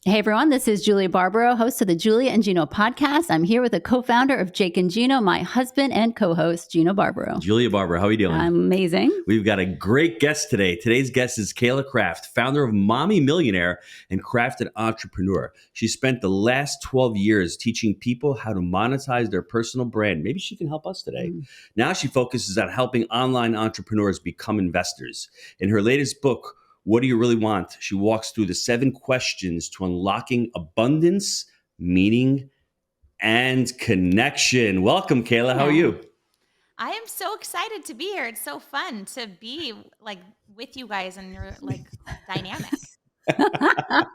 Hey everyone, this is Julia Barbaro, host of the Julia and Gino Podcast. I'm here with a co-founder of Jake and Gino, my husband and co-host, Gino Barbaro. Julia Barbaro, how are you doing? I'm amazing. We've got a great guest today. Today's guest is Cayla Craft, founder of Mommy Millionaire and crafted entrepreneur. She spent the last 12 years teaching people how to monetize their personal brand. Maybe she can help us today. Now she focuses on helping online entrepreneurs become investors. In her latest book, What Do You Really Want? She walks through the 7 questions to unlocking abundance, meaning, and connection. Welcome, Cayla. How are you? I am so excited to be here. It's so fun to be like with you guys and your dynamic. Well,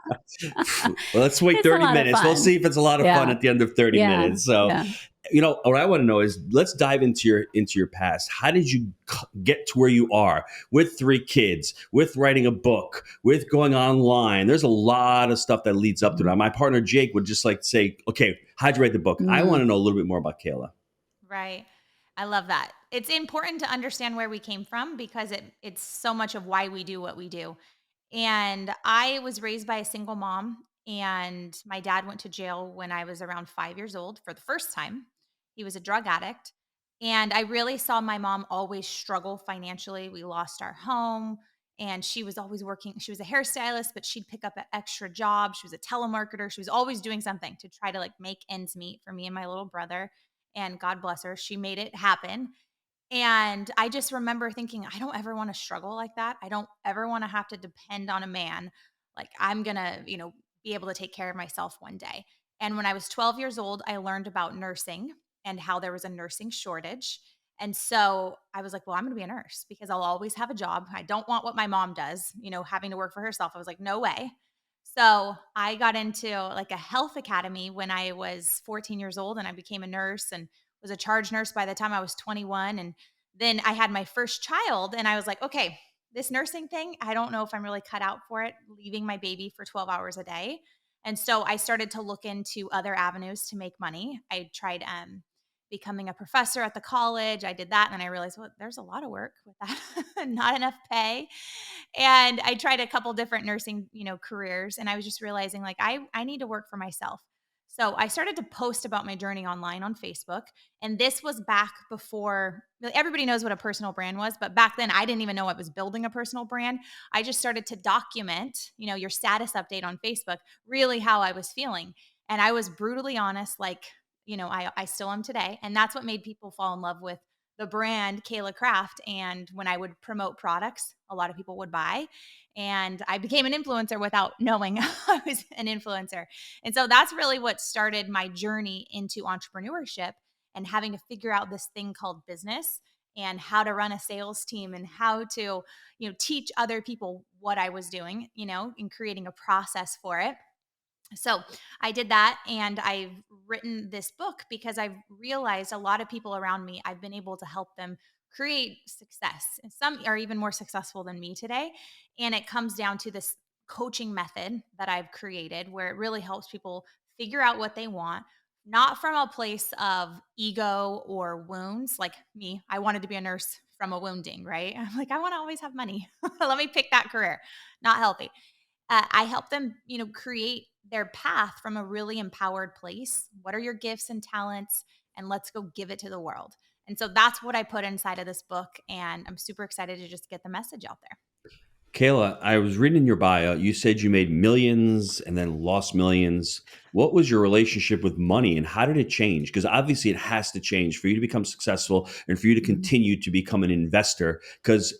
let's wait It's a 30 lot of minutes. fun. We'll see if it's a lot of fun at the end of 30 minutes. So, what I want to know is, let's dive into your past. How did you get to where you are with 3 kids, with writing a book, with going online? There's a lot of stuff that leads up to that. My partner, Jake, would just like to say, okay, how'd you write the book? I want to know a little bit more about Cayla. Right. I love that. It's important to understand where we came from because it's so much of why we do what we do. And I was raised by a single mom, and my dad went to jail when I was around 5 years old for the first time. He was a drug addict. And I really saw my mom always struggle financially. We lost our home, and she was always working. She was a hairstylist, but she'd pick up an extra job. She was a telemarketer. She was always doing something to try to make ends meet for me and my little brother. And God bless her, she made it happen. And I just remember thinking, I don't ever want to struggle like that. I don't ever want to have to depend on a man. Like, I'm going to, be able to take care of myself one day. And when I was 12 years old, I learned about nursing and how there was a nursing shortage. And so I was like, well, I'm going to be a nurse because I'll always have a job. I don't want what my mom does, having to work for herself. I was like, no way. So I got into a health academy when I was 14 years old, and I became a nurse and was a charge nurse by the time I was 21. And then I had my first child, and I was like, okay, this nursing thing, I don't know if I'm really cut out for it, leaving my baby for 12 hours a day. And so I started to look into other avenues to make money. I tried becoming a professor at the college. I did that, and then I realized, well, there's a lot of work with that, not enough pay. And I tried a couple different nursing, careers, and I was just realizing I need to work for myself. So I started to post about my journey online on Facebook. And this was back before everybody knows what a personal brand was. But back then I didn't even know I was building a personal brand. I just started to document, your status update on Facebook, really how I was feeling. And I was brutally honest, I still am today. And that's what made people fall in love with the brand Cayla Craft. And when I would promote products, a lot of people would buy. And I became an influencer without knowing I was an influencer. And so that's really what started my journey into entrepreneurship and having to figure out this thing called business and how to run a sales team and how to, teach other people what I was doing, and creating a process for it. So I did that, and I've written this book because I've realized a lot of people around me, I've been able to help them create success. And some are even more successful than me today. And it comes down to this coaching method that I've created where it really helps people figure out what they want, not from a place of ego or wounds. Like me, I wanted to be a nurse from a wounding, right? I'm like, I want to always have money. Let me pick that career. Not healthy. I help them, create their path from a really empowered place. What are your gifts and talents? And let's go give it to the world. And so that's what I put inside of this book. And I'm super excited to just get the message out there. Cayla, I was reading in your bio, you said you made millions and then lost millions. What was your relationship with money and how did it change? Because obviously it has to change for you to become successful and for you to continue to become an investor. Because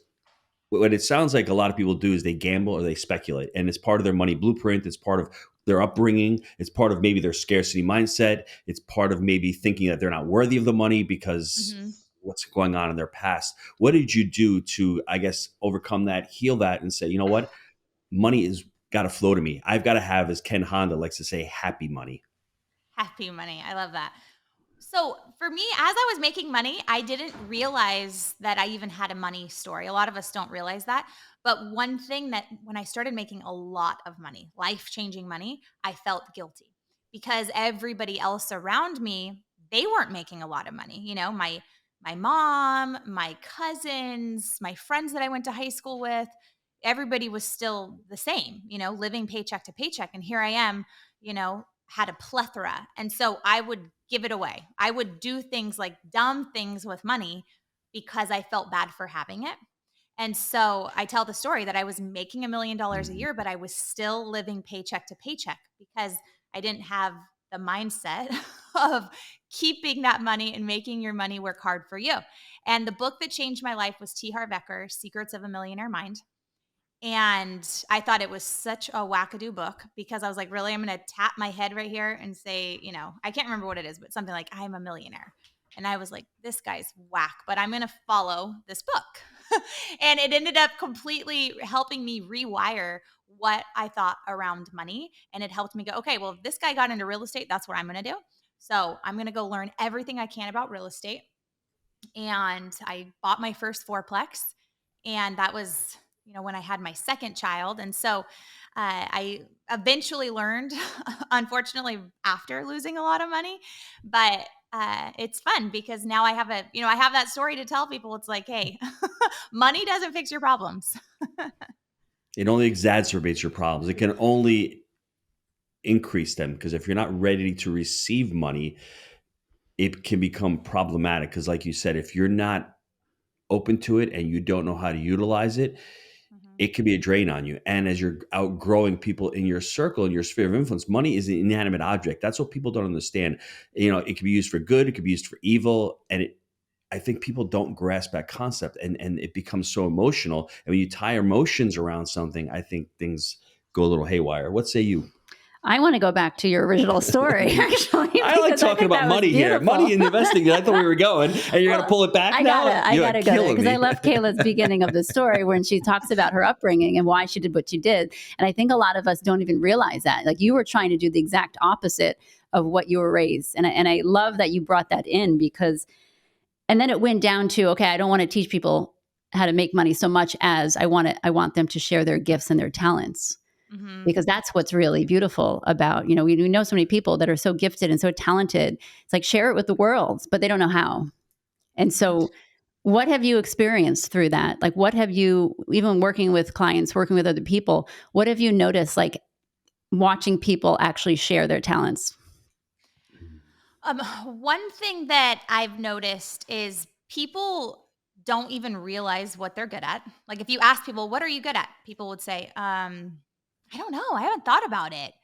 what it sounds like a lot of people do is they gamble or they speculate, and it's part of their money blueprint. It's part of their upbringing. It's part of maybe their scarcity mindset. It's part of maybe thinking that they're not worthy of the money because what's going on in their past. What did you do to, I guess, overcome that, heal that, and say, you know what? Money is got to flow to me. I've got to have, as Ken Honda likes to say, happy money. Happy money. I love that. So for me, as I was making money, I didn't realize that I even had a money story. A lot of us don't realize that. But one thing that when I started making a lot of money, life-changing money, I felt guilty because everybody else around me, they weren't making a lot of money. My mom, my cousins, my friends that I went to high school with, everybody was still the same, living paycheck to paycheck. And here I am, had a plethora. And so I would give it away. I would do things like dumb things with money because I felt bad for having it. And so I tell the story that I was making $1 million a year, but I was still living paycheck to paycheck because I didn't have the mindset of keeping that money and making your money work hard for you. And the book that changed my life was T. Harv Eker's Secrets of a Millionaire Mind. And I thought it was such a wackadoo book because I was like, really, I'm going to tap my head right here and say, I can't remember what it is, but something like, I'm a millionaire. And I was like, this guy's whack, but I'm going to follow this book. And it ended up completely helping me rewire what I thought around money. And it helped me go, okay, well, if this guy got into real estate, that's what I'm going to do. So I'm going to go learn everything I can about real estate. And I bought my first fourplex. And that was, when I had my second child. And so I eventually learned, unfortunately, after losing a lot of money, but it's fun because now I have I have that story to tell people. It's like, hey, money doesn't fix your problems. It only exacerbates your problems. It can only increase them, because if you're not ready to receive money, it can become problematic. Because like you said, if you're not open to it and you don't know how to utilize it, it can be a drain on you. And as you're outgrowing people in your circle, in your sphere of influence, money is an inanimate object. That's what people don't understand. It can be used for good, it can be used for evil. And I think people don't grasp that concept, and it becomes so emotional. And when you tie emotions around something, I think things go a little haywire. What say you? I want to go back to your original story, actually. I like talking about money here. Money and investing. I thought we were going, and you're going to pull it back now? I got to go there because I love Cayla's beginning of the story when she talks about her upbringing and why she did what she did. And I think a lot of us don't even realize that. Like, you were trying to do the exact opposite of what you were raised. And I love that you brought that in because, and then it went down to, okay, I don't want to teach people how to make money so much as I want them to share their gifts and their talents. Because that's what's really beautiful about, we know so many people that are so gifted and so talented. It's like, share it with the world, but they don't know how. And so what have you experienced through that? Like, what have you, even working with clients, working with other people, what have you noticed, like watching people actually share their talents? One thing that I've noticed is people don't even realize what they're good at. Like, if you ask people, what are you good at? People would say, I don't know. I haven't thought about it.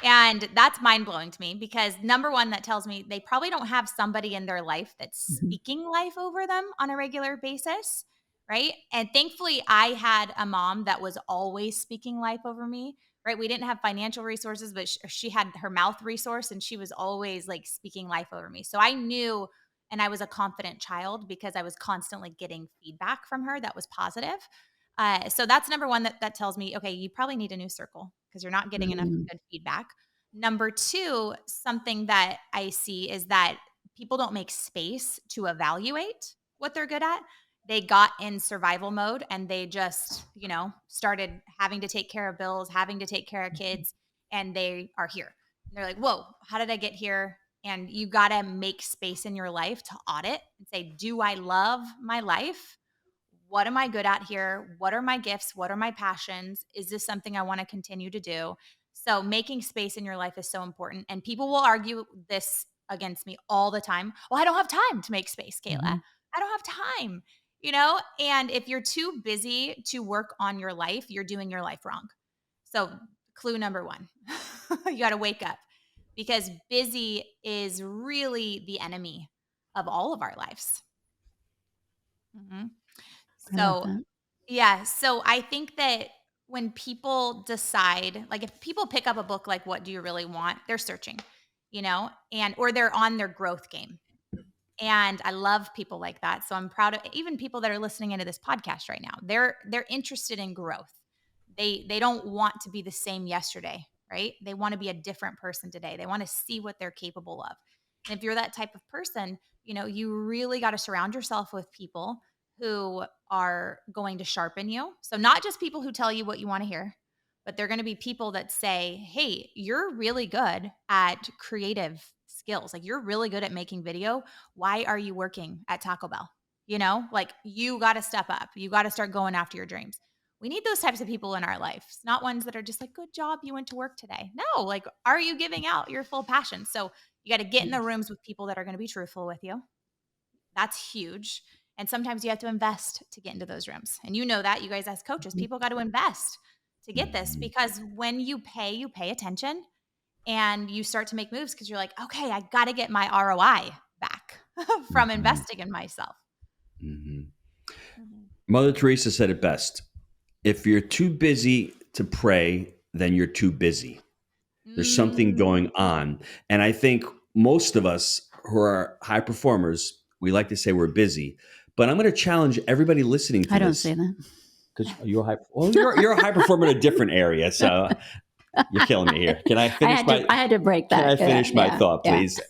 And that's mind-blowing to me because, number one, that tells me they probably don't have somebody in their life that's speaking life over them on a regular basis, right? And thankfully, I had a mom that was always speaking life over me, right? We didn't have financial resources, but she had her mouth resource, and she was always like speaking life over me. So I knew, and I was a confident child because I was constantly getting feedback from her that was positive. So that's number one, that tells me, okay, you probably need a new circle because you're not getting enough good feedback. Number two, something that I see is that people don't make space to evaluate what they're good at. They got in survival mode and they just, started having to take care of bills, having to take care of kids, and they are here. And they're like, whoa, how did I get here? And you got to make space in your life to audit and say, do I love my life? What am I good at here? What are my gifts? What are my passions? Is this something I want to continue to do? So making space in your life is so important. And people will argue this against me all the time. Well, I don't have time to make space, Cayla. I don't have time, and if you're too busy to work on your life, you're doing your life wrong. So clue number one, you got to wake up because busy is really the enemy of all of our lives. So, yeah. So I think that when people decide, like if people pick up a book, like what do you really want? They're searching, or they're on their growth game. And I love people like that. So I'm proud of even people that are listening into this podcast right now. They're interested in growth. They don't want to be the same yesterday, right? They want to be a different person today. They want to see what they're capable of. And if you're that type of person, you really got to surround yourself with people who are going to sharpen you. So not just people who tell you what you want to hear, but they're going to be people that say, hey, you're really good at creative skills. Like, you're really good at making video. Why are you working at Taco Bell? Like, you got to step up. You got to start going after your dreams. We need those types of people in our lives, not ones that are just like, good job, you went to work today. No, like, are you giving out your full passion? So you got to get in the rooms with people that are going to be truthful with you. That's huge. And sometimes you have to invest to get into those rooms. And you know that, you guys as coaches, people got to invest to get this, because when you pay attention and you start to make moves because you're like, okay, I got to get my ROI back from investing in myself. Mother Teresa said it best. If you're too busy to pray, then you're too busy. There's something going on. And I think most of us who are high performers, we like to say we're busy. But I'm going to challenge everybody listening to this. I don't say that. Because you're a high performer in a different area. So you're killing me here. Can I finish I had to break that. Can I finish my thought, please?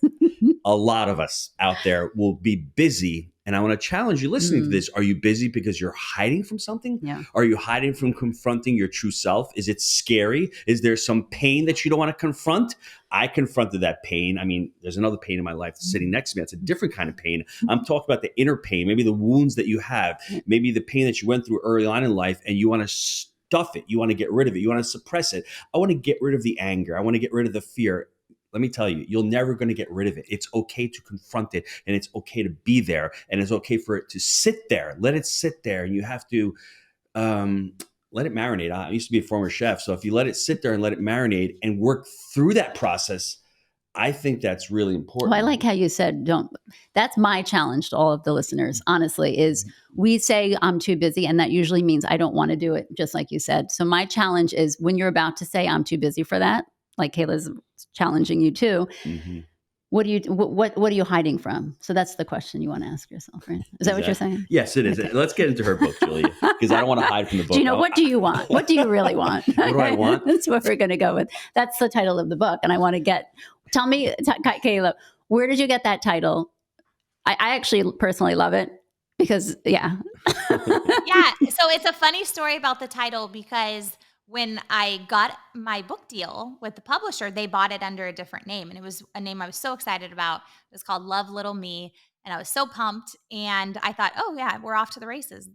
A lot of us out there will be busy. And I want to challenge you listening to this. Are you busy because you're hiding from something? Yeah. Are you hiding from confronting your true self? Is it scary? Is there some pain that you don't want to confront? I confronted that pain. I mean, there's another pain in my life sitting next to me. It's a different kind of pain. I'm talking about the inner pain, maybe the wounds that you have, maybe the pain that you went through early on in life, and you want to stuff it. You want to get rid of it. You want to suppress it. I want to get rid of the anger. I want to get rid of the fear. Let me tell you, you're never going to get rid of it. It's okay to confront it, and it's okay to be there, and it's okay for it to sit there. Let it sit there, and you have to let it marinate. I used to be a former chef, so if you let it sit there and let it marinate and work through that process, I think that's really important. Well, I like how you said, that's my challenge to all of the listeners, honestly, is we say I'm too busy, and that usually means I don't want to do it, just like you said. So my challenge is when you're about to say I'm too busy for that, like Cayla's challenging you too. What are you hiding from? So that's the question you want to ask yourself, right? Is that what you're saying? Yes, it is. Okay. Let's get into her book, Julia, because I don't want to hide from the book. Gino, what do you want? What do you really want? What do I want? That's what we're going to go with. That's the title of the book. And I want to tell me, Cayla, where did you get that title? I actually personally love it because, Yeah. So it's a funny story about the title, because when I got my book deal with the publisher, they bought it under a different name. And it was a name I was so excited about. It was called Love Little Me. And I was so pumped. And I thought, oh, yeah, we're off to the races,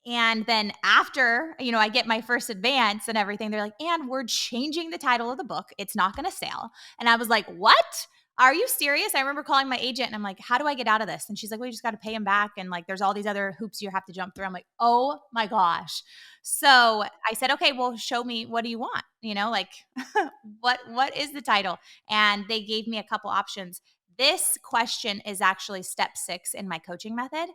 And then after, I get my first advance and everything, they're like, and we're changing the title of the book. It's not going to sell. And I was like, what? Are you serious? I remember calling my agent and I'm like, how do I get out of this? And she's like, well, you just got to pay him back. And like, there's all these other hoops you have to jump through. I'm like, oh my gosh. So I said, okay, well, show me, what do you want? What is the title? And they gave me a couple options. This question is actually step 6 in my coaching method.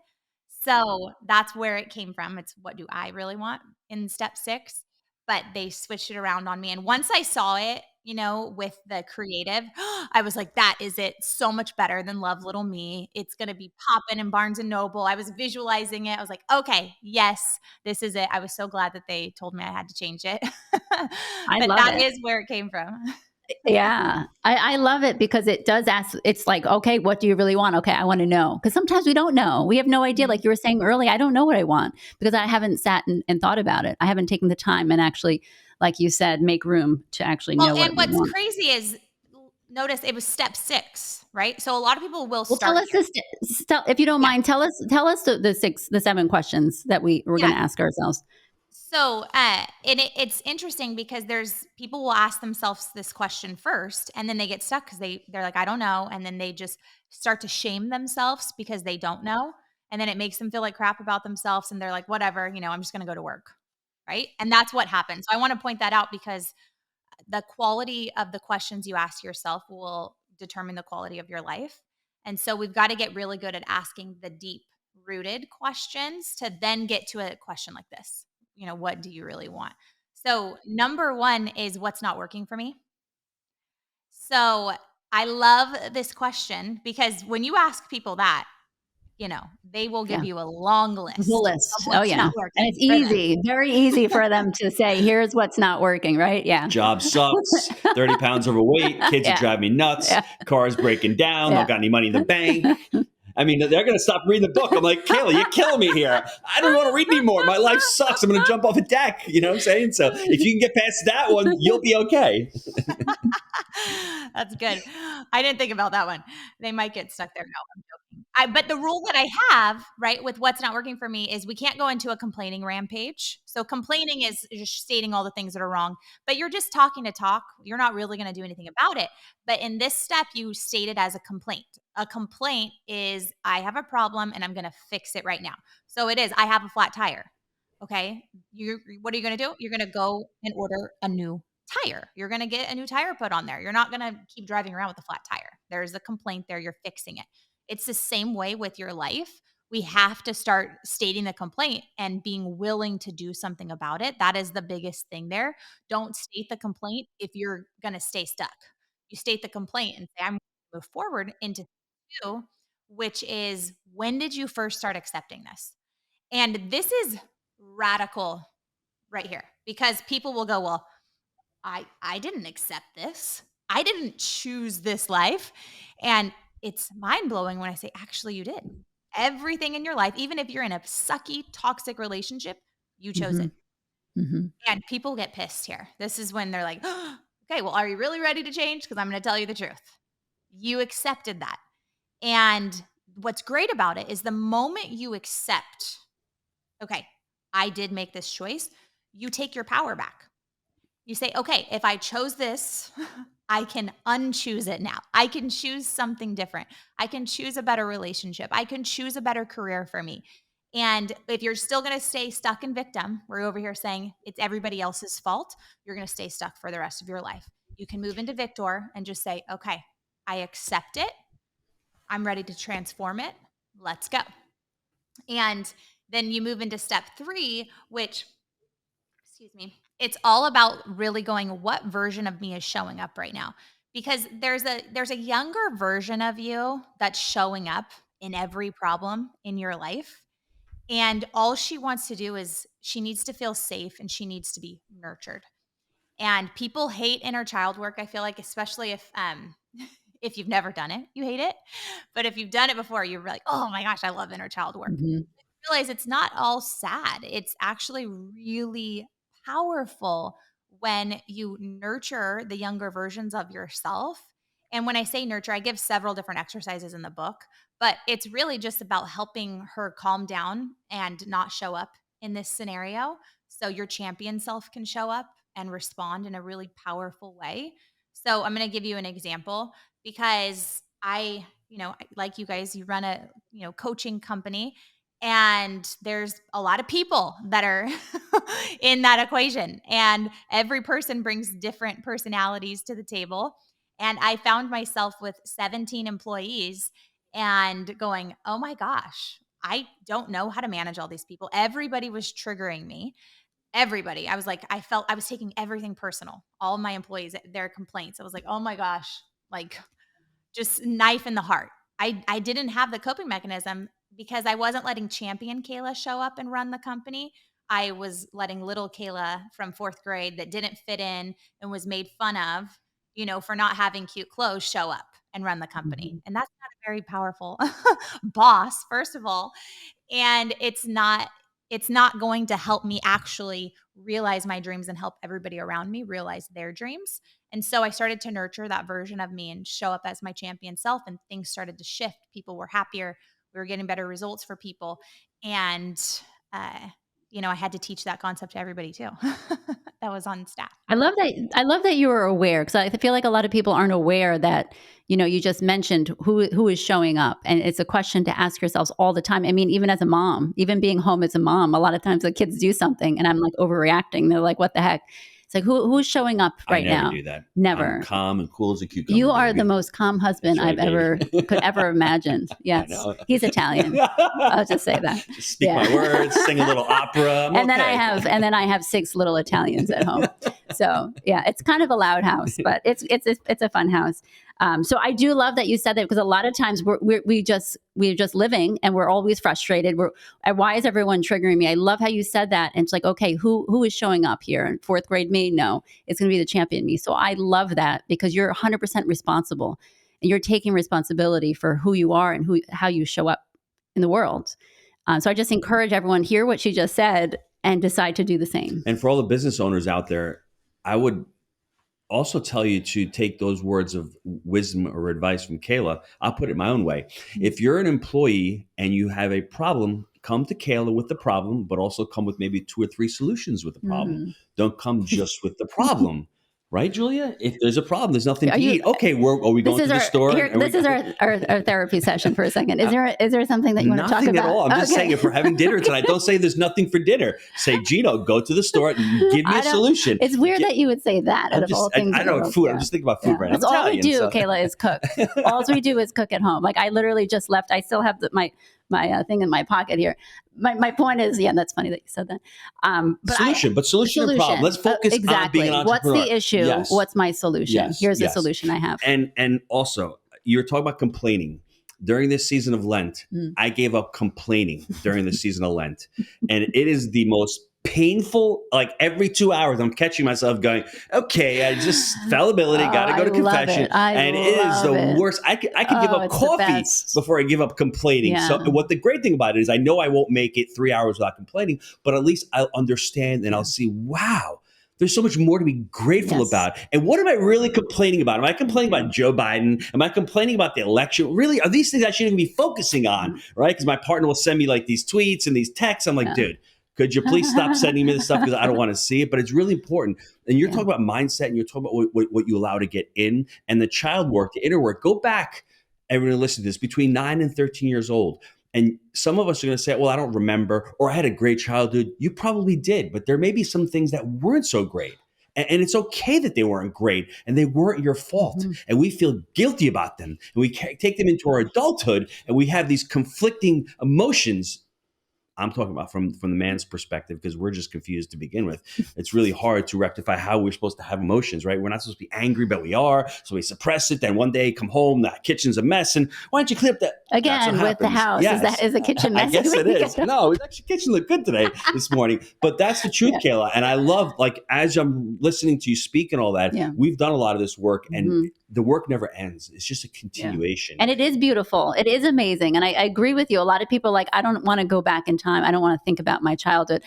So that's where it came from. It's what do I really want in step 6? But they switched it around on me. And once I saw it, with the creative, I was like, that is it. So much better than Love Little Me. It's going to be popping in Barnes & Noble. I was visualizing it. I was like, okay, yes, this is it. I was so glad that they told me I had to change it. But that is where it came from. Yeah, I love it because it does ask, it's like, okay, what do you really want? Okay, I want to know. Because sometimes we don't know. We have no idea. Like you were saying earlier, I don't know what I want because I haven't sat and thought about it. I haven't taken the time and actually, like you said, make room to actually know what we want. And what's crazy is, notice it was step 6, right? So a lot of people will start. Tell us if you don't mind, tell us the 7 questions that we're going to ask ourselves. So, it's interesting because people will ask themselves this question first, and then they get stuck because they're like, I don't know. And then they just start to shame themselves because they don't know. And then it makes them feel like crap about themselves. And they're like, whatever, I'm just going to go to work. Right. And that's what happens. So I want to point that out because the quality of the questions you ask yourself will determine the quality of your life. And so we've got to get really good at asking the deep rooted questions to then get to a question like this. What do you really want? So number 1 is what's not working for me. So I love this question because when you ask people that, they will give you a long list. The list. Oh, yeah. And it's easy, very easy for them to say, here's what's not working, right? Yeah. Job sucks, 30 pounds overweight, kids are driving me nuts, car's breaking down, don't got any money in the bank. I mean, they're going to stop reading the book. I'm like, Cayla, you're killing me here. I don't want to read anymore. My life sucks. I'm going to jump off a deck. You know what I'm saying? So if you can get past that one, you'll be okay. That's good. I didn't think about that one. They might get stuck there. No, I'm But the rule that I have, right, with what's not working for me is we can't go into a complaining rampage. So complaining is just stating all the things that are wrong, but you're just talking to talk. You're not really going to do anything about it. But in this step, you state it as a complaint. A complaint is I have a problem and I'm going to fix it right now. So it is I have a flat tire. Okay. What are you going to do? You're going to go and order a new tire. You're going to get a new tire put on there. You're not going to keep driving around with a flat tire. There's a complaint there. You're fixing it. It's the same way with your life. We have to start stating the complaint and being willing to do something about it. That is the biggest thing there. Don't state the complaint if you're going to stay stuck. You state the complaint and say, I'm going to move forward into two, which is when did you first start accepting this? And this is radical right here because people will go, well, I didn't accept this. I didn't choose this life. And it's mind-blowing when I say, actually, you did. Everything in your life, even if you're in a sucky, toxic relationship, you chose it. Mm-hmm. And people get pissed here. This is when they're like, oh, okay, well, are you really ready to change? Because I'm going to tell you the truth. You accepted that. And what's great about it is the moment you accept, okay, I did make this choice, you take your power back. You say, okay, if I chose this, I can unchoose it now. I can choose something different. I can choose a better relationship. I can choose a better career for me. And if you're still going to stay stuck in victim, we're over here saying it's everybody else's fault, you're going to stay stuck for the rest of your life. You can move into victor and just say, okay, I accept it. I'm ready to transform it. Let's go. And then you move into step 3, which, excuse me, it's all about really going, what version of me is showing up right now? Because there's a younger version of you that's showing up in every problem in your life. And all she wants to do is she needs to feel safe and she needs to be nurtured. And people hate inner child work. I feel like, especially if you've never done it, you hate it. But if you've done it before, you're like, oh my gosh, I love inner child work. Mm-hmm. Realize it's not all sad. It's actually really powerful when you nurture the younger versions of yourself. And when I say nurture, I give several different exercises in the book, but it's really just about helping her calm down and not show up in this scenario. So your champion self can show up and respond in a really powerful way. So I'm going to give you an example because like you guys, you run a, coaching company. And there's a lot of people that are in that equation. And every person brings different personalities to the table. And I found myself with 17 employees and going, oh my gosh, I don't know how to manage all these people. Everybody was triggering me. Everybody. I was like, I felt I was taking everything personal. All my employees, their complaints. I was like, oh my gosh, like just knife in the heart. I didn't have the coping mechanism because I wasn't letting champion Cayla show up and run the company. I was letting little Cayla from 4th grade that didn't fit in and was made fun of, for not having cute clothes show up and run the company. Mm-hmm. And that's not a very powerful boss, first of all. And it's not going to help me actually realize my dreams and help everybody around me realize their dreams. And so I started to nurture that version of me and show up as my champion self, and things started to shift. People were happier. We were getting better results for people. And, I had to teach that concept to everybody too that was on staff. I love that. I love that you were aware, because I feel like a lot of people aren't aware that, you just mentioned who is showing up, and it's a question to ask yourselves all the time. I mean, even as a mom, even being home as a mom, a lot of times the kids do something and I'm like overreacting. They're like, what the heck? It's like, who's showing up right I never now? do that. Never. I'm calm and cool as a cucumber. You are baby. the most calm husband That's I've right, could ever imagined. Yes. He's Italian. I'll just say that. Just speak my words, sing a little opera. Then I have 6 little Italians at home. So yeah, it's kind of a loud house, but it's a fun house. So I do love that you said that, because a lot of times we're just living and we're always frustrated. Why is everyone triggering me? I love how you said that. And it's like, okay, who is showing up here? And 4th grade me? No, it's going to be the champion me. So I love that, because you're 100% responsible, and you're taking responsibility for who you are and how you show up in the world. So I just encourage everyone, hear what she just said and decide to do the same. And for all the business owners out there, I would also tell you to take those words of wisdom or advice from Cayla. I'll put it my own way. If you're an employee and you have a problem, come to Cayla with the problem, but also come with maybe 2 or 3 solutions with the problem. Don't come just with the problem. Right, Julia? If there's a problem, there's nothing to eat. Okay, are we going to the store? This is our therapy session for a second. Is there something that you want to talk about? Nothing at all. I'm just saying, if we're having dinner tonight, don't say there's nothing for dinner. Say, Gino, go to the store and give me a solution. It's weird that you would say that. Out of all things, I don't know food. I'm just thinking about food right now. That's all we do, Cayla, is cook. All we do is cook at home. Like I literally just left. I still have my thing in my pocket here. My point is, that's funny that you said that. Solution to problem. Let's focus on being an entrepreneur. What's the issue? Yes. What's my solution? Yes. Here's the solution I have. And also, you're talking about complaining. During this season of Lent, I gave up complaining during the season of Lent. And it is the most painful, like every 2 hours, I'm catching myself going, okay, I just fallibility, got to go to confession. And it is the worst. I could give up coffee before I give up complaining. Yeah. So what the great thing about it is I know I won't make it 3 hours without complaining, but at least I'll understand and I'll see, wow, there's so much more to be grateful about. And what am I really complaining about? Am I complaining about Joe Biden? Am I complaining about the election? Really, are these things I shouldn't even be focusing on, right? Because my partner will send me like these tweets and these texts. I'm like, dude, could you please stop sending me this stuff because I don't want to see it? But it's really important. And you're talking about mindset and you're talking about what you allow to get in and the child work, the inner work. Go back, everyone listen to this, between 9 and 13 years old. And some of us are going to say, well, I don't remember, or I had a great childhood. You probably did, but there may be some things that weren't so great. And it's okay that they weren't great and they weren't your fault. And we feel guilty about them. And we take them into our adulthood and we have these conflicting emotions. I'm talking about from the man's perspective because we're just confused to begin with. It's really hard to rectify how we're supposed to have emotions, right? We're not supposed to be angry, but we are. So we suppress it. Then one day come home, the kitchen's a mess. And why don't you clean up that? Again, with the house. Yes. Is the kitchen messy? I guess it is. No, actually, the kitchen looked good today, this morning. But that's the truth, Cayla. And I love, like, as I'm listening to you speak and all that, we've done a lot of this work and the work never ends. It's just a continuation. And it is beautiful. It is amazing. And I agree with you. A lot of people are like, I don't want to go back in time. I don't want to think about my childhood.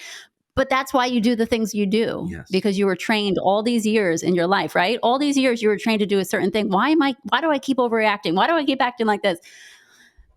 But that's why you do the things you do, because you were trained all these years in your life, right? All these years you were trained to do a certain thing. Why do I keep overreacting? Why do I keep acting like this?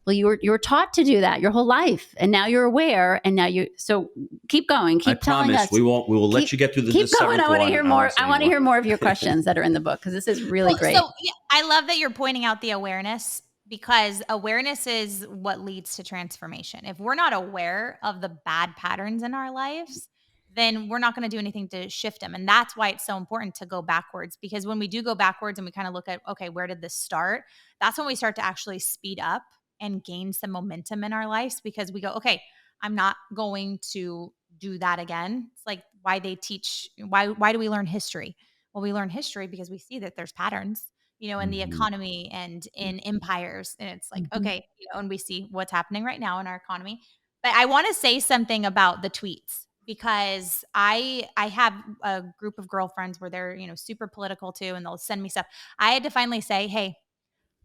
Well, you were taught to do that your whole life, and now you're aware, and now so keep going. Keep telling us. We will let you get through the. Keep going. I want to hear more. I want to hear more of your questions that are in the book because this is really great. So I love that you're pointing out the awareness because awareness is what leads to transformation. If we're not aware of the bad patterns in our lives, then we're not going to do anything to shift them. And that's why it's so important to go backwards, because when we do go backwards and we kind of look at, okay, where did this start? That's when we start to actually speed up and gain some momentum in our lives, because we go, okay, I'm not going to do that again. It's like why do we learn history? Well, we learn history because we see that there's patterns, in the economy and in empires. And it's like, okay, and we see what's happening right now in our economy. But I want to say something about the tweets, because I have a group of girlfriends where they're, super political too, and they'll send me stuff. I had to finally say, hey,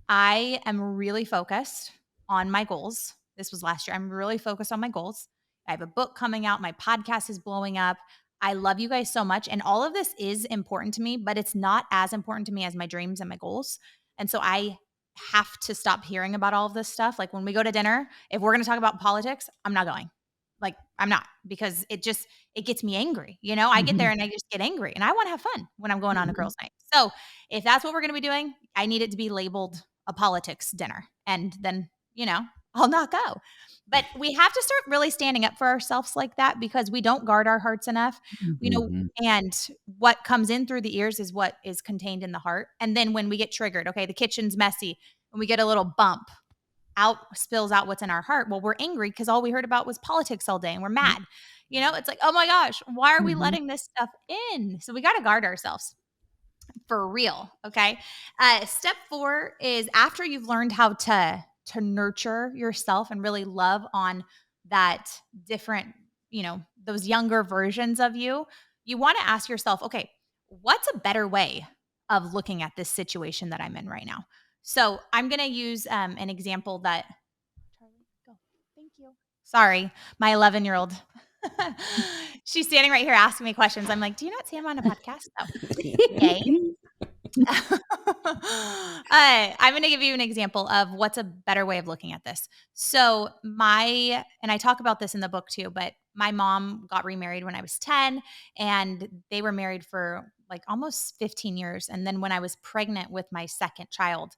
I am really focused on my goals. This was last year. I'm really focused on my goals. I have a book coming out. My podcast is blowing up. I love you guys so much. And all of this is important to me, but it's not as important to me as my dreams and my goals. And so I have to stop hearing about all of this stuff. Like when we go to dinner, if we're going to talk about politics, I'm not going. Like I'm not, because it gets me angry. I get there and I just get angry, and I want to have fun when I'm going on a girls' night. So if that's what we're going to be doing, I need it to be labeled a politics dinner. And then, I'll not go. But we have to start really standing up for ourselves like that, because we don't guard our hearts enough, and what comes in through the ears is what is contained in the heart. And then when we get triggered, okay, the kitchen's messy, and we get a little bump, spills out what's in our heart. Well, we're angry because all we heard about was politics all day, and we're mad. It's like, oh my gosh, why are we letting this stuff in? So we got to guard ourselves for real. Okay. Step 4 is after you've learned how to nurture yourself and really love on that different, those younger versions of you, you want to ask yourself, okay, what's a better way of looking at this situation that I'm in right now? So I'm going to use an example that, Charlie, go. Thank you. Sorry, my 11-year-old. She's standing right here asking me questions. I'm like, do you not see I'm on a podcast? No. Okay. I'm going to give you an example of what's a better way of looking at this. So and I talk about this in the book too, but my mom got remarried when I was 10, and they were married for like almost 15 years. And then when I was pregnant with my second child,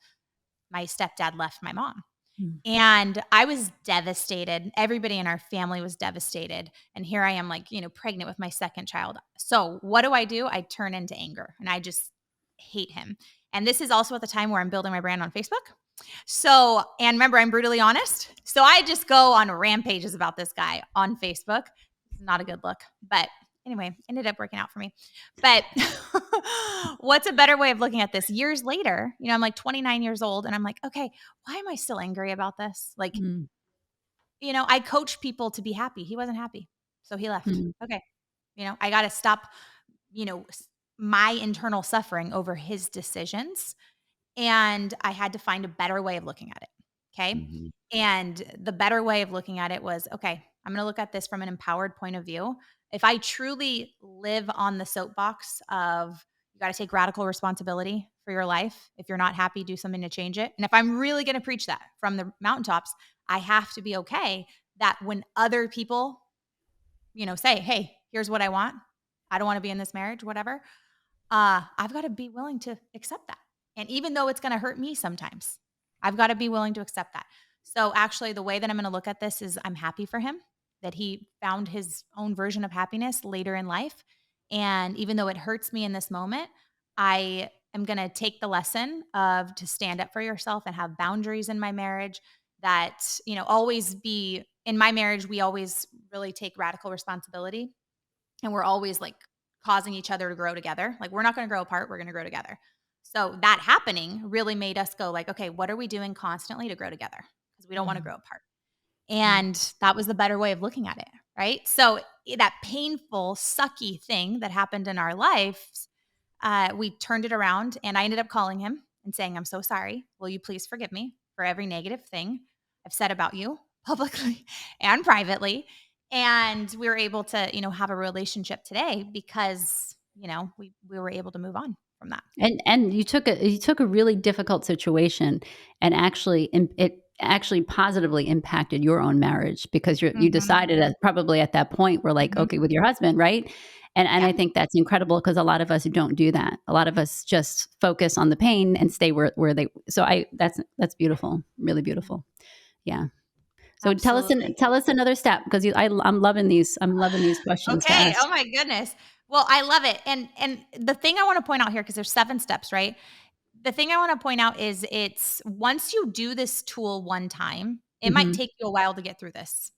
my stepdad left my mom. Mm. And I was devastated. Everybody in our family was devastated. And here I am, like, pregnant with my second child. So what do? I turn into anger, and I just hate him. And this is also at the time where I'm building my brand on Facebook. So, and remember, I'm brutally honest. So I just go on rampages about this guy on Facebook. It's not a good look, but anyway, ended up working out for me. But what's a better way of looking at this? Years later, I'm like 29 years old, and I'm like, okay, why am I still angry about this? Like, Mm. I coach people to be happy. He wasn't happy, so he left. Mm. Okay. I got to stop, my internal suffering over his decisions. And I had to find a better way of looking at it. Okay. Mm-hmm. And the better way of looking at it was, okay, I'm going to look at this from an empowered point of view. If I truly live on the soapbox of you got to take radical responsibility for your life. If you're not happy, do something to change it. And if I'm really going to preach that from the mountaintops, I have to be okay that when other people, say, hey, here's what I want. I don't want to be in this marriage, whatever. I've got to be willing to accept that. And even though it's going to hurt me sometimes, I've got to be willing to accept that. So actually, the way that I'm going to look at this is I'm happy for him that he found his own version of happiness later in life. And even though it hurts me in this moment, I am going to take the lesson of to stand up for yourself and have boundaries in my marriage that, always be in my marriage. We always really take radical responsibility, and we're always like causing each other to grow together. Like, we're not going to grow apart. We're going to grow together. So that happening really made us go like, okay, what are we doing constantly to grow together? Because we don't want to grow apart. And that was the better way of looking at it, right? So that painful, sucky thing that happened in our lives, we turned it around, and I ended up calling him and saying, I'm so sorry. Will you please forgive me for every negative thing I've said about you publicly and privately? And we were able to, have a relationship today because, we were able to move on from that. And you took a really difficult situation, and it actually positively impacted your own marriage, because you decided probably at that point, we're like, okay, with your husband, right? And I think that's incredible, because a lot of us don't do that. A lot of us just focus on the pain and stay where they. So that's beautiful, really beautiful. Yeah. So Absolutely. tell us another step, because I'm loving these. I'm loving these questions to Okay. ask. Oh my goodness. Well, I love it. And the thing I want to point out here, because there's 7 steps, right? The thing I want to point out is it's once you do this tool one time, it might take you a while to get through this.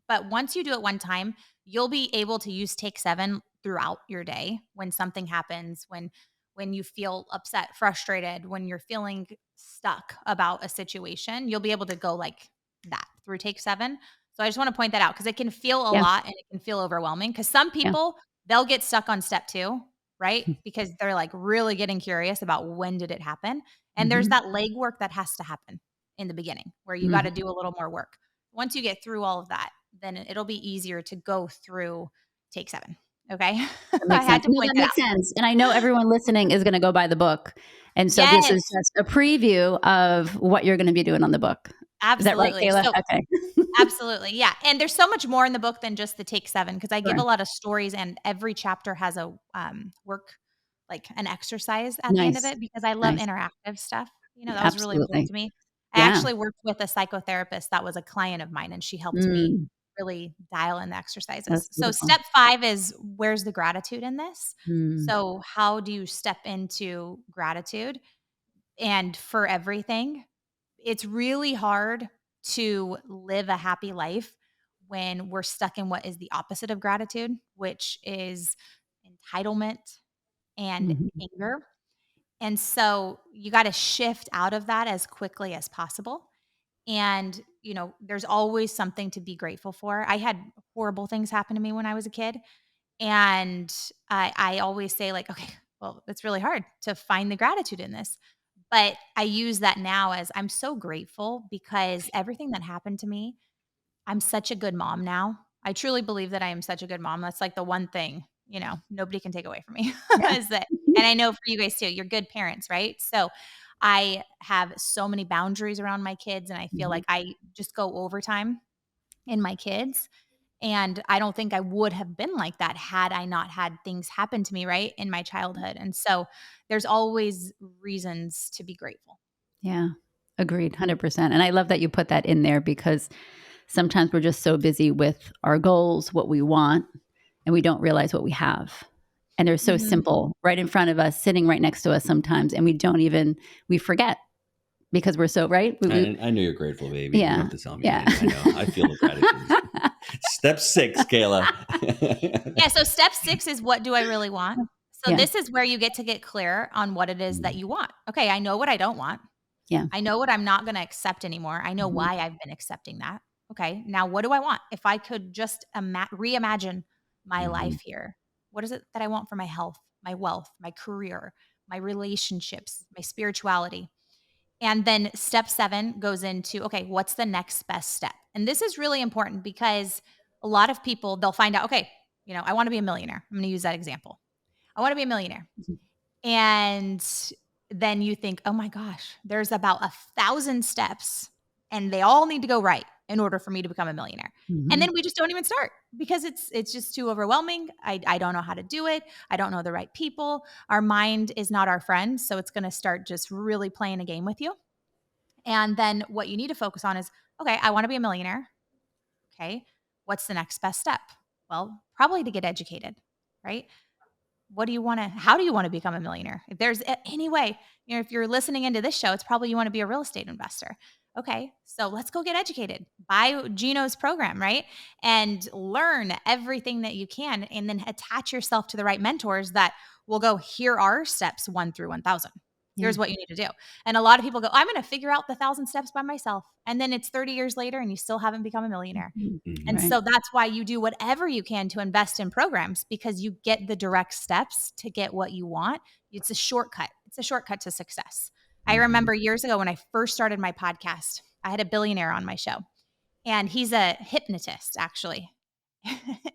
But once you do it one time, you'll be able to use take 7 throughout your day when something happens, when you feel upset, frustrated, when you're feeling stuck about a situation, you'll be able to go like that through take 7. So I just want to point that out, because it can feel a Yeah. lot and it can feel overwhelming, because some people, they'll get stuck on step 2, right? Because they're like really getting curious about when did it happen. And there's that legwork that has to happen in the beginning where you got to do a little more work. Once you get through all of that, then it'll be easier to go through take 7. Okay. I had to point That that makes out. sense. And I know everyone listening is going to go buy the book. And so this Yes, is just a preview of what you're going to be doing on the book. Is that right, absolutely. Cayla? So Okay. absolutely. Yeah. And there's so much more in the book than just the take 7, because I give Sure. a lot of stories, and every chapter has a work, like an exercise at the end of Nice. it, because I love Nice. interactive stuff. That was really important Absolutely. to me. I Yeah. actually worked with a psychotherapist that was a client of mine, and she helped me Mm, really dial in the exercises. that's So beautiful. step 5 is, where's the gratitude in this? Mm, So how do you step into gratitude? And for everything, it's really hard to live a happy life when we're stuck in what is the opposite of gratitude, which is entitlement and mhm. anger. And so you got to shift out of that as quickly as possible. And, there's always something to be grateful for. I had horrible things happen to me when I was a kid. And I always say, like, okay, well, it's really hard to find the gratitude in this. But I use that now as I'm so grateful, because everything that happened to me, I'm such a good mom now. I truly believe that I am such a good mom. That's like the one thing, nobody can take away from me Yeah. is that And I know for you guys too, you're good parents, right? So I have so many boundaries around my kids, and I feel like I just go overtime in my kids. And I don't think I would have been like that had I not had things happen to me, right, in my childhood. And so there's always reasons to be grateful. Yeah, agreed, 100%. And I love that you put that in there because sometimes we're just so busy with our goals, what we want, and we don't realize what we have. And they're so simple right in front of us, sitting right next to us sometimes. And we forget because we're so, right? I know you're grateful, baby. You don't have to tell me. Yeah. I know. I feel the gratitude. Step 6, Cayla. Yeah. So step 6 is, what do I really want? So Yeah. this is where you get to get clear on what it is that you want. Okay. I know what I don't want. Yeah. I know what I'm not going to accept anymore. I know why I've been accepting that. Okay. Now, what do I want? If I could just reimagine my life here, what is it that I want for my health, my wealth, my career, my relationships, my spirituality? And then step 7 goes into, okay, what's the next best step? And this is really important because a lot of people, they'll find out, okay, I want to be a millionaire. I'm going to use that example. I want to be a millionaire. And then you think, oh my gosh, there's about 1,000 steps and they all need to go right in order for me to become a millionaire. And then we just don't even start because it's just too overwhelming. I don't know how to do it. I don't know the right people. Our mind is not our friend. So it's going to start just really playing a game with you. And then what you need to focus on is, okay, I want to be a millionaire. Okay. What's the next best step? Well, probably to get educated, right? How do you want to become a millionaire? If there's any way, if you're listening into this show, it's probably you want to be a real estate investor. Okay, so let's go get educated. Buy Gino's program, right? And learn everything that you can, and then attach yourself to the right mentors that will go, here are steps 1 through 1,000. Here's what you need to do. And a lot of people go, I'm going to figure out the 1,000 steps by myself. And then it's 30 years later and you still haven't become a millionaire. And so that's why you do whatever you can to invest in programs, because you get the direct steps to get what you want. It's a shortcut. It's a shortcut to success. I remember years ago when I first started my podcast, I had a billionaire on my show, and he's a hypnotist actually.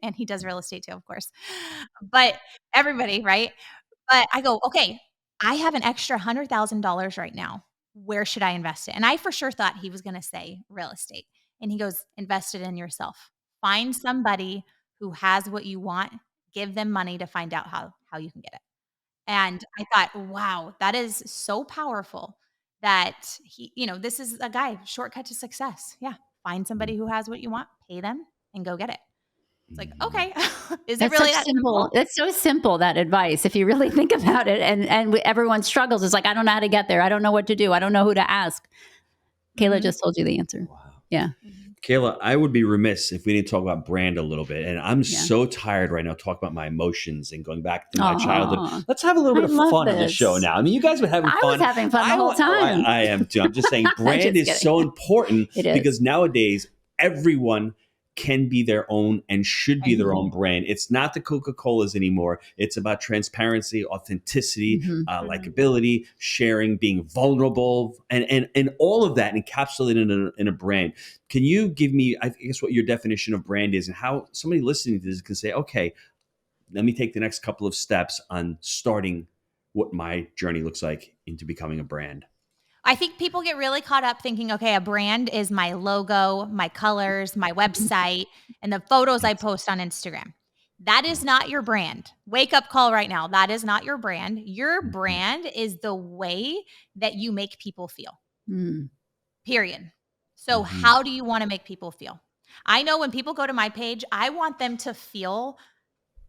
And he does real estate too, of course, but everybody, right? But I go, okay, I have an extra $100,000 right now. Where should I invest it? And I for sure thought he was going to say real estate. And he goes, invest it in yourself. Find somebody who has what you want. Give them money to find out how you can get it. And I thought, wow, that is so powerful that this is a guy, shortcut to success. Yeah. Find somebody who has what you want, pay them, and go get it. It's like, okay, is it really that simple? It's so simple, that advice, if you really think about it. And everyone struggles. It's like, I don't know how to get there. I don't know what to do. I don't know who to ask. Cayla just told you the answer. Wow. Yeah. Cayla, I would be remiss if we didn't talk about brand a little bit. And I'm so tired right now talking about my emotions and going back to my childhood. Let's have a little bit of fun on the show now. I mean, you guys were having fun. I was having fun the whole time. I am too. I'm just saying brand is so important because nowadays everyone can be their own and should be their own brand. It's not the Coca-Colas anymore. It's about transparency, authenticity, likability, sharing, being vulnerable, and all of that encapsulated in a brand. Can you give me, I guess, what your definition of brand is and how somebody listening to this can say, okay, let me take the next couple of steps on starting what my journey looks like into becoming a brand? I think people get really caught up thinking, okay, a brand is my logo, my colors, my website, and the photos I post on Instagram. That is not your brand. Wake up call right now. That is not your brand. Your brand is the way that you make people feel. Period. So how do you want to make people feel? I know when people go to my page, I want them to feel,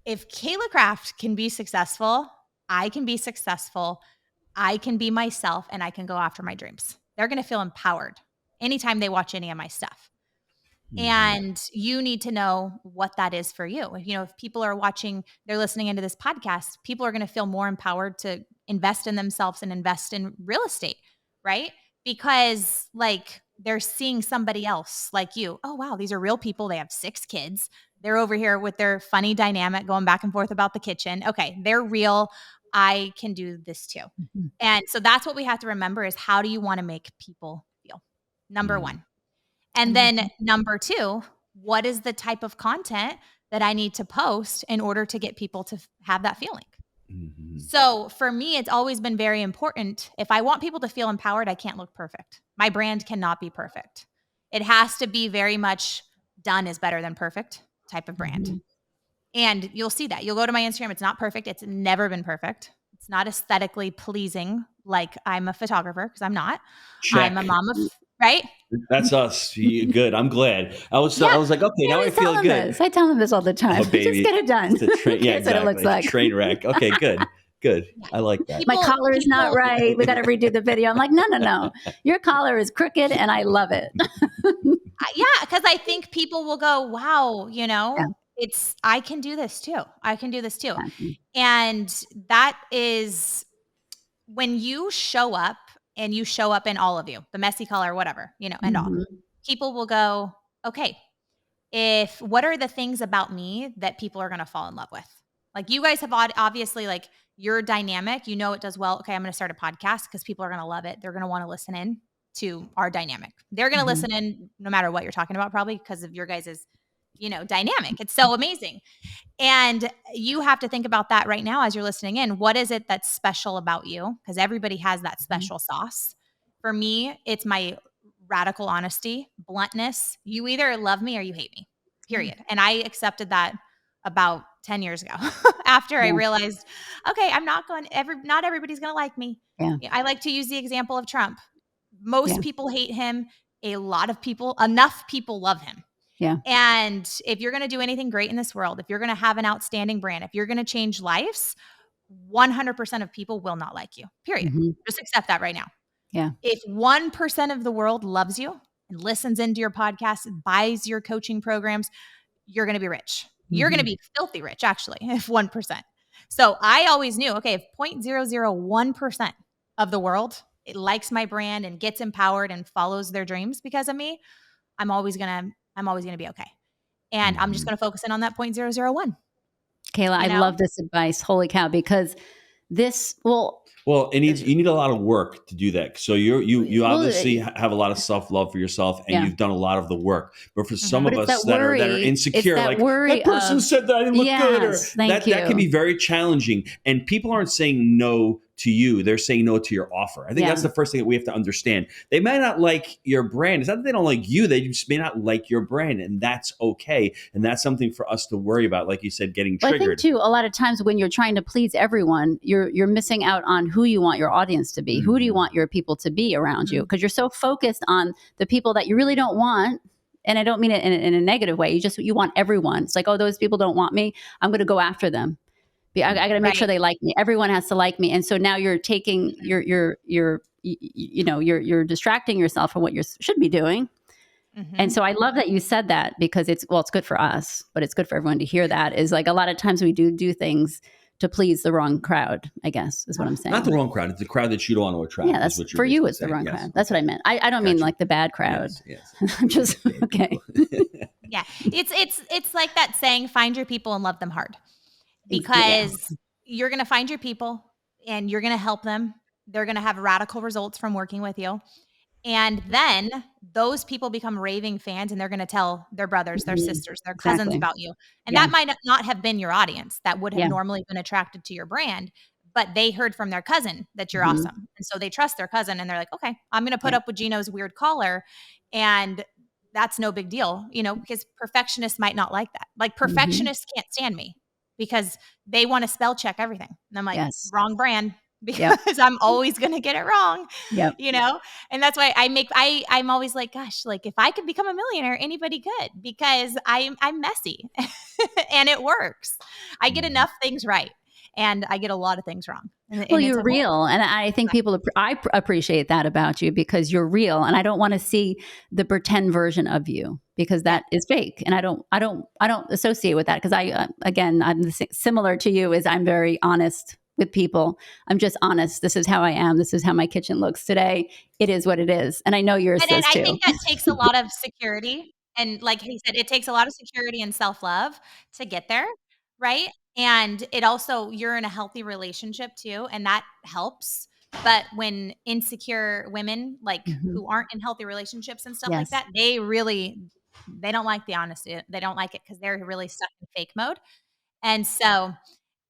if Cayla Craft can be successful, I can be successful. I can be myself and I can go after my dreams. They're going to feel empowered anytime they watch any of my stuff. And you need to know what that is for you. If people are watching, they're listening into this podcast, people are going to feel more empowered to invest in themselves and invest in real estate, right? Because they're seeing somebody else like you. Oh, wow, these are real people. They have 6 kids. They're over here with their funny dynamic going back and forth about the kitchen. Okay, they're real. I can do this too. And so that's what we have to remember is, how do you want to make people feel? Number 1. And then number 2, what is the type of content that I need to post in order to get people to have that feeling? Mhm. So for me, it's always been very important. If I want people to feel empowered, I can't look perfect. My brand cannot be perfect. It has to be very much done is better than perfect type of brand. Mhm. And you'll see that. You'll go to my Instagram. It's not perfect. It's never been perfect. It's not aesthetically pleasing like I'm a photographer because I'm not. I'm a Check. mom of, right? That's us. Good. I'm glad. I was Yeah. like, okay, I now I always tell feel them good. this. I tell them this all the time. Oh, Just baby. get it done. It's a train. Yeah, Here's what it looks exactly. like. Train wreck. Okay, good. Good. Yeah. I like that. My People, collar is not people, right. We got to redo the video. I'm like, no. Your collar is crooked and I love it. yeah, because I think people will go, wow, Yeah. I can do this too. I can do this too. Exactly. And that is when you show up and you show up in all of you, the messy color, whatever, and all, Mhm. people will go, okay, what are the things about me that people are going to fall in love with? Like you guys have obviously like your dynamic, it does well. Okay, I'm going to start a podcast because people are going to love it. They're going to want to listen in to our dynamic. They're going to Mhm. listen in no matter what you're talking about, probably because of your guys's, dynamic. It's so amazing. And you have to think about that right now as you're listening in. What is it that's special about you? Because everybody has that Mhm. special sauce. For me, it's my radical honesty, bluntness. You either love me or you hate me, Yeah. period. And I accepted that about 10 years ago after I Yeah. realized, okay, not everybody's going to like me. Yeah. I like to use the example of Trump. Yeah. Most people hate him. Enough people love him. Yeah. And if you're going to do anything great in this world, if you're going to have an outstanding brand, if you're going to change lives, 100% of people will not like you, period. Mhm. Just accept that right now. Yeah. If 1% of the world loves you and listens into your podcast and buys your coaching programs, you're going to be rich. You're going to Mhm. be filthy rich, actually, if 1%. So I always knew, okay, if 0.001% of the world it likes my brand and gets empowered and follows their dreams because of me, I'm always going to be okay. And I'm just Mhm. going to focus in on that 0.001, Kayla, I you know? love this advice. Holy cow. Because Well, you need a lot of work to do that. So you well, obviously have a lot of self love for yourself, and yeah. you've done a lot of the work. But for some Mhm. of But it's us that that are worry. It's insecure, that like worry that person of, said that I didn't look good, or yes, thank that can you. be very challenging. And people aren't saying no to you; they're saying no to your offer. I think Yeah. that's the first thing that we have to understand. They may not like your brand. It's not that they don't like you; they just may not like your brand, and that's okay. And that's something for us to worry about. Like you said, getting Well, I think triggered. too, a lot of times when you're trying to please everyone, you're missing out on who you want your audience to be. Who do you Mhm. want your people to be around you? Mhm. Because you're so focused on the people that you really don't want. And I don't mean it in a negative way. You want everyone. It's like, oh, those people don't want me. I'm going to go after them. I got to make sure Right. they like me. Everyone has to like me. And so now you're taking Mhm. you're distracting yourself from what you should be doing. And Mhm. so I love that you said that because it's good for us, but it's good for everyone to hear that. Is like a lot of times we do things to please the wrong crowd, I guess is what I'm Not the saying. wrong crowd; it's the crowd that you don't want to attract. Yeah, Is that's what you're for you. basically It's the saying. wrong Yes. crowd. That's what I Okay. meant. I don't mean Gotcha. like the bad crowd. Yes. I'm just okay. Yeah. It's like that saying, find your people and love them hard. Yeah. Because you're going to find your people and you're going to help them. They're going to have radical results from working with you. And then those people become raving fans and they're going to tell their brothers, their Mhm. sisters, their cousins Exactly. about you. And Yeah. that might not have been your audience that would have Yeah. normally been attracted to your brand, but they heard from their cousin that you're Mhm. awesome. And so they trust their cousin and they're like, okay, I'm going to put Yeah. up with Gino's weird collar. And that's no big deal, because perfectionists might not like that. Like Mhm. perfectionists can't stand me because they want to spell check everything. And I'm like, Yes. wrong brand Yep. because I'm always going to get it wrong, Yep. you know? And that's why I'm always like, gosh, like if I could become a millionaire, anybody could because I'm messy and it works. I get enough things right and I get a lot of things wrong. Well, And it's you're okay. real, and I think people appreciate that about you because you're real, and I don't want to see the pretend version of you because Yeah. that is fake, and I don't associate with that because again I'm similar to you. Is I'm very honest with people. I'm just honest. This is how I am. This is how my kitchen looks today. It is what it is, and I know yours And says I too. think that takes a lot of security, and like he said, it takes a lot of security and self-love to get there, right? And it also you're in a healthy relationship too, and that helps. But when insecure women, like, Mhm. who aren't in healthy relationships and stuff like Yes. that, they don't like the honesty. They don't like it because 'cause they're really stuck in fake mode. And so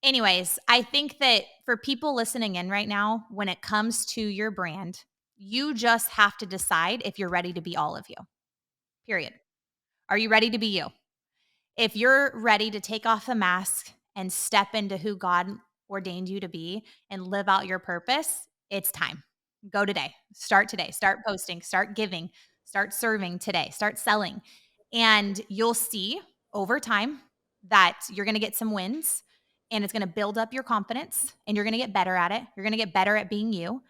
anyways, I think that for people listening in right now, when it comes to your brand, you just have to decide if you're ready to be all of you. Period. Are you ready to be you? If you're ready to take off the mask and step into who God ordained you to be and live out your purpose, it's time. Go today. Start today. Start posting, start giving, start serving today, start selling. And you'll see over time that you're going to get some wins and it's going to build up your confidence and you're going to get better at it. You're going to get better at being you.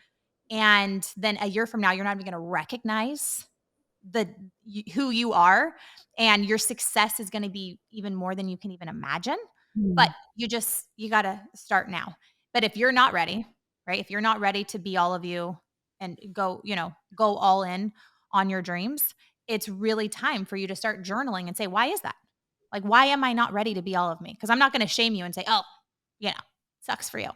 And then a year from now, you're not even going to recognize who you are, and your success is going to be even more than you can even imagine. But you got to start now. But if you're not ready, right? If you're not ready to be all of you and go all in on your dreams, it's really time for you to start journaling and say, why is that? Like, why am I not ready to be all of me? Because I'm not going to shame you and say, oh, sucks for you.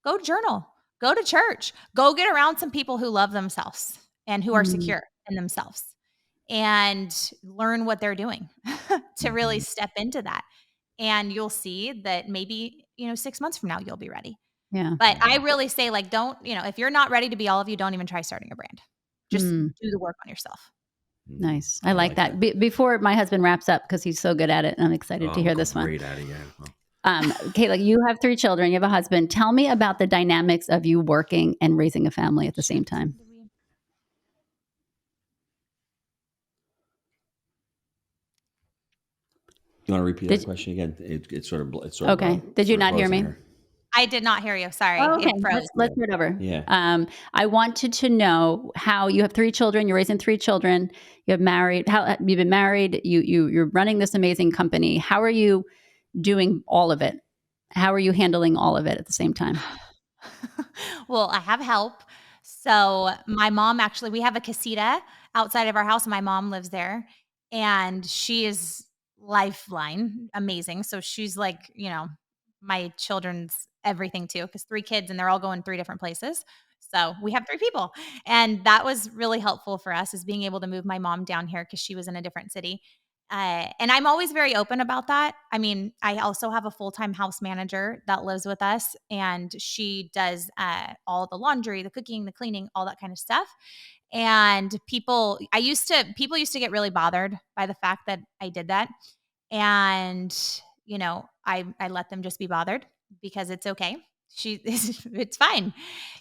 Go journal, go to church, go get around some people who love themselves and who are secure in themselves, and learn what they're doing to really step into that. And you'll see that maybe, 6 months from now, you'll be ready. Yeah. But I really say, like, don't, if you're not ready to be all of you, don't even try starting a brand. Just do the work on yourself. Nice. I like that. Before my husband wraps up, because he's so good at it, and I'm excited to hear this one. Great at it, yeah. Well. Cayla, you have 3 children. You have a husband. Tell me about the dynamics of you working and raising a family at the same time. You want to repeat that question again? It's sort of okay. Did you not hear me? I did not hear you. Sorry. Oh, okay. Let's start over. Yeah. I wanted to know how you have 3 children. You're raising 3 children. You've been married. You're running this amazing company. How are you doing all of it? How are you handling all of it at the same time? Well, I have help. So my mom, actually, we have a casita outside of our house. And my mom lives there, and she is lifeline, amazing. So she's like, my children's everything too, because 3 kids and they're all going 3 different places. So we have 3 people. And that was really helpful for us, is being able to move my mom down here because she was in a different city. And I'm always very open about that. I mean, I also have a full-time house manager that lives with us, and she does all the laundry, the cooking, the cleaning, all that kind of stuff. And people used to get really bothered by the fact that I did that. And, I let them just be bothered because it's okay. It's fine,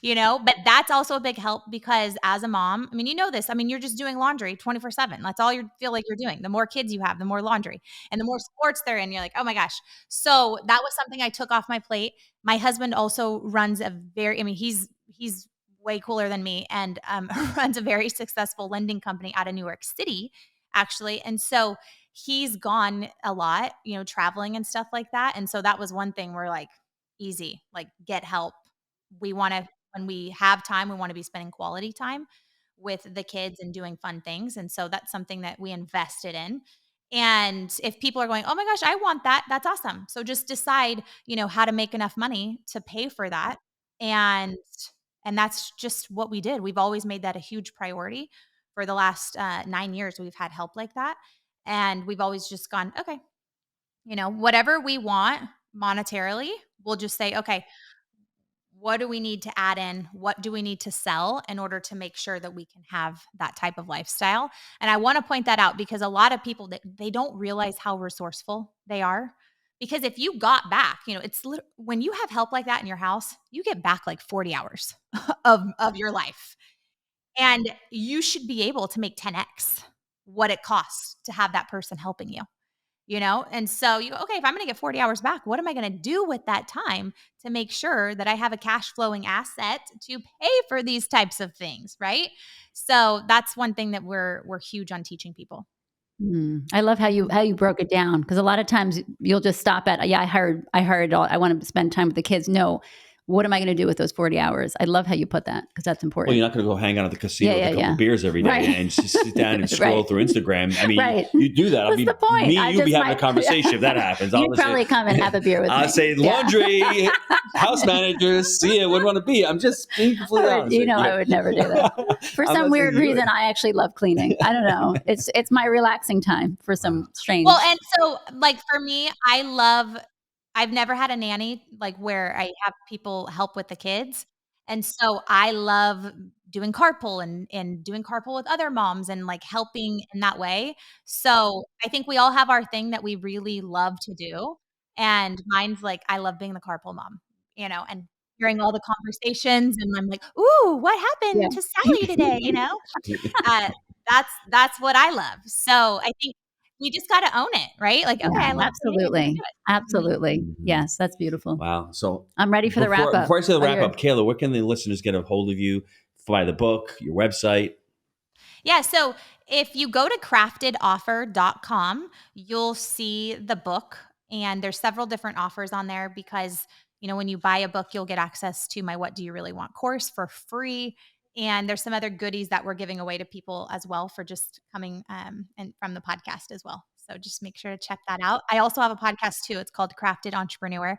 but that's also a big help, because as a mom, I mean, this, I mean, you're just doing laundry 24/7. That's all you feel like you're doing. The more kids you have, the more laundry, and the more sports they're in, you're like, oh my gosh. So that was something I took off my plate. My husband also runs he's way cooler than me, and runs a very successful lending company out of New York City, actually. And so he's gone a lot, traveling and stuff like that. And so that was one thing we're like, easy, like, get help. When we have time, we want to be spending quality time with the kids and doing fun things. And so that's something that we invested in. And if people are going, oh my gosh, I want that, that's awesome. So just decide, how to make enough money to pay for that. And that's just what we did. We've always made that a huge priority. For the last 9 years, we've had help like that. And we've always just gone, okay, whatever we want monetarily, we'll just say, okay, what do we need to add in? What do we need to sell in order to make sure that we can have that type of lifestyle? And I want to point that out, because a lot of people, they don't realize how resourceful they are. Because if you got back, when you have help like that in your house, you get back like 40 hours of your life. And you should be able to make 10x what it costs to have that person helping you. And so you go, okay, if I'm going to get 40 hours back, what am I going to do with that time to make sure that I have a cash flowing asset to pay for these types of things, right? So that's one thing that we're huge on teaching people. I love how you broke it down, because a lot of times you'll just stop at, I hired all, I want to spend time with the kids. No. What am I going to do with those 40 hours? I love how you put that, because that's important. Well, you're not going to go hang out at the casino with a couple of beers every day and just sit down and scroll through Instagram. I mean, you do that. What's the point? Me and you'll be having a conversation if that happens. You'd probably come and have a beer with me. I'll say laundry, house managers, see ya, wouldn't want to be. I'm just being completely honest. I would never do that. For some weird reason, I actually love cleaning. I don't know. It's my relaxing time for some strange. Well, and so, like, for me, I I've never had a nanny like where I have people help with the kids. And so I love doing carpool and doing carpool with other moms and like helping in that way. So I think we all have our thing that we really love to do. And mine's like, I love being the carpool mom, and hearing all the conversations. And I'm like, ooh, what Yeah. happened to Sally today? Uh, that's what I love. So I think we just got to own it, right? Like, okay, Yeah, I love doing it. Let's absolutely. do it. Absolutely. Mhm. Yes, that's beautiful. Wow. So I'm ready for the wrap up. Before I say the Are wrap you- up, Cayla, where can the listeners get a hold of you? Buy the book, your website? Yeah. So if you go to craftedoffer.com, you'll see the book. And there's several different offers on there because, when you buy a book, you'll get access to my What Do You Really Want course for free. And there's some other goodies that we're giving away to people as well for just coming and from the podcast as well. So just make sure to check that out. I also have a podcast too. It's called Crafted Entrepreneur.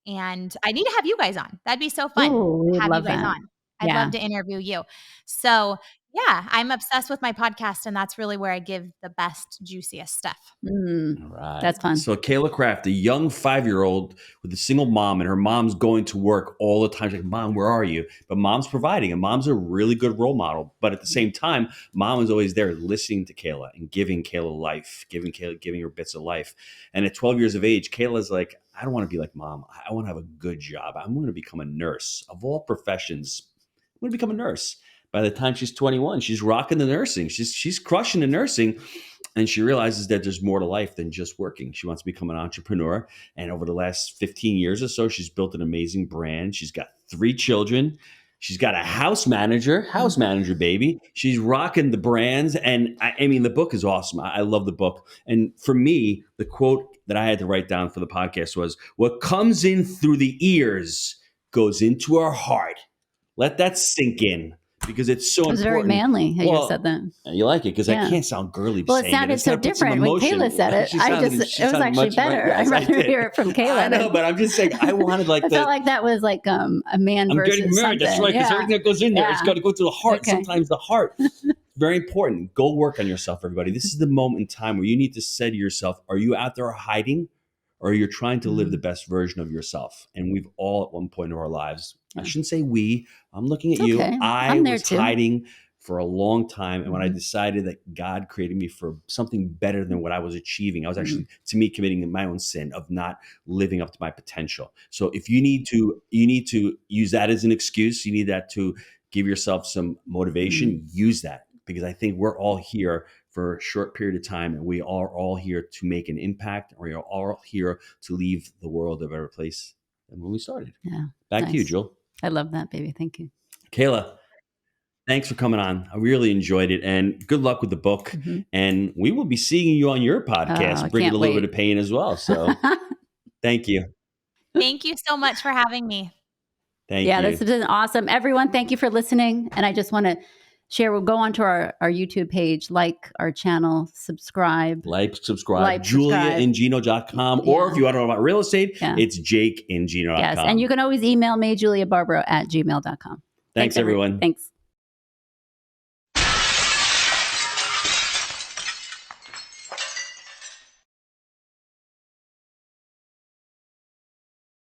And I need to have you guys on. That'd be so fun Ooh, to we'd have you love guys that. on. I'd Yeah. love to interview you. So yeah, I'm obsessed with my podcast, and that's really where I give the best, juiciest stuff. Mm, All right. that's fun. So Cayla Craft, a young 5-year-old with a single mom, and her mom's going to work all the time. She's like, Mom, where are you? But mom's providing, and mom's a really good role model. But at the same time, mom is always there listening to Cayla and giving Cayla life, giving her bits of life. And at 12 years of age, Kayla's like, I don't want to be like mom. I want to have a good job. I'm going to become a nurse. Of all professions, I'm going to become a nurse. By the time she's 21, she's rocking the nursing. She's crushing the nursing. And she realizes that there's more to life than just working. She wants to become an entrepreneur. And over the last 15 years or so, she's built an amazing brand. She's got 3 children. She's got a house manager, baby. She's rocking the brands. And I mean, the book is awesome. I love the book. And for me, the quote that I had to write down for the podcast was, what comes in through the ears goes into our heart. Let that sink in. Because it's so It was important. very manly how you said that. You like it because Yeah. I can't sound girly. Well, it saying sounded It's so gotta put some different when emotion. Kayla said it. She It sounded was much actually better. Yes, I'd rather did. hear it from Kayla. I know, but I'm just saying I wanted like I felt like that was like a man I'm versus getting married. That's something. right, because Yeah. everything that goes in there, it's Yeah. got to go to the heart. Okay. Sometimes the heart. Very important. Go work on yourself, everybody. This is the moment in time where you need to say to yourself, are you out there hiding or you're trying to live the best version of yourself? And we've all at one point in our lives, I shouldn't say we, I'm looking at you. Okay. I I'm there was too. hiding for a long time. And when I decided that God created me for something better than what I was achieving, I was actually, to me, committing my own sin of not living up to my potential. So if you need to use that as an excuse, you need that to give yourself some motivation, use that. Because I think we're all here for a short period of time, and we are all here to make an impact, or we are all here to leave the world a better place than when we started. Yeah. Back to you, Nice. Jewel. I love that, baby. Thank you. Kayla, thanks for coming on. I really enjoyed it, and good luck with the book. Mm-hmm. And we will be seeing you on your podcast, I bringing can't a little wait. bit of pain as well. So thank you. Thank you so much for having me. Thank Yeah, you. this has been awesome. Everyone, thank you for listening. And I just want to share, we'll go onto our YouTube page, like our channel, subscribe. Like, subscribe, Like, subscribe. JuliaandGino.com. Or Yeah. if you want to know about real estate, Yeah. it's JakeandGino.com. Yes. And you can always email me, juliabarbaro@gmail.com. Thanks, everyone. Thanks.